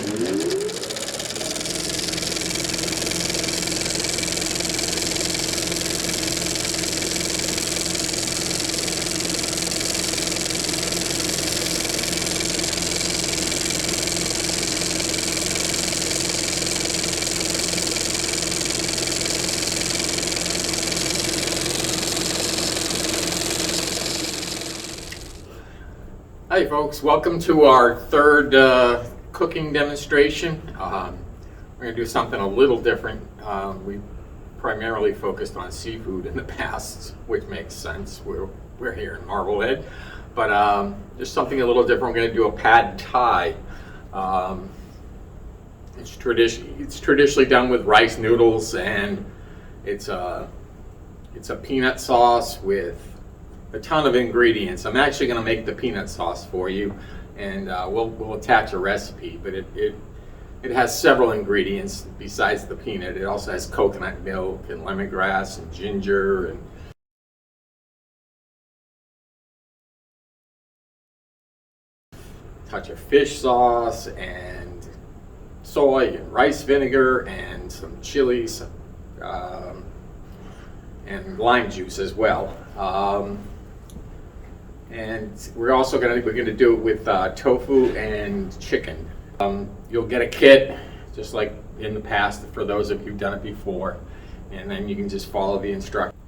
Hi folks, welcome to our third cooking demonstration. We're going to do something a little different. We primarily focused on seafood in the past, which makes sense. We're here in Marblehead, but there's something a little different. We're going to do a pad thai. It's traditionally done with rice noodles, and it's a peanut sauce with a ton of ingredients. I'm actually going to make the peanut sauce for you, and we'll attach a recipe, but it has several ingredients besides the peanut. It also has coconut milk and lemongrass and ginger and a touch of fish sauce and soy and rice vinegar and some chilies and lime juice as well. And we're also going to do it with tofu and chicken. You'll get a kit, just like in the past, for those of you who've done it before, and then you can just follow the instructions.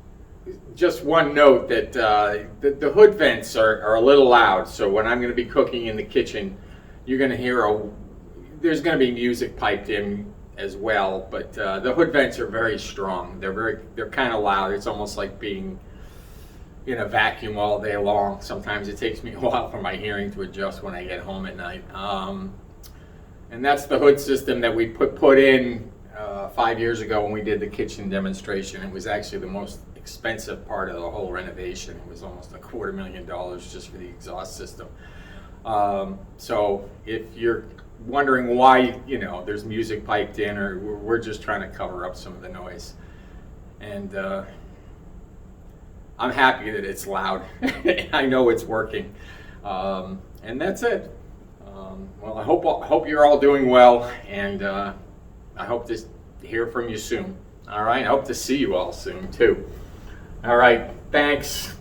Just one note that the hood vents are a little loud, so when I'm going to be cooking in the kitchen, you're going to hear there's going to be music piped in as well, but the hood vents are very strong. They're kind of loud. It's almost like being in a vacuum all day long. Sometimes it takes me a while for my hearing to adjust when I get home at night. And that's the hood system that we put in 5 years ago when we did the kitchen demonstration. It was actually the most expensive part of the whole renovation. It was almost $250,000 just for the exhaust system. So if you're wondering why there's music piped in, or we're just trying to cover up some of the noise. And I'm happy that it's loud. I know it's working, and that's it. Well, I hope you're all doing well, and I hope to hear from you soon. All right, I hope to see you all soon too. All right, thanks.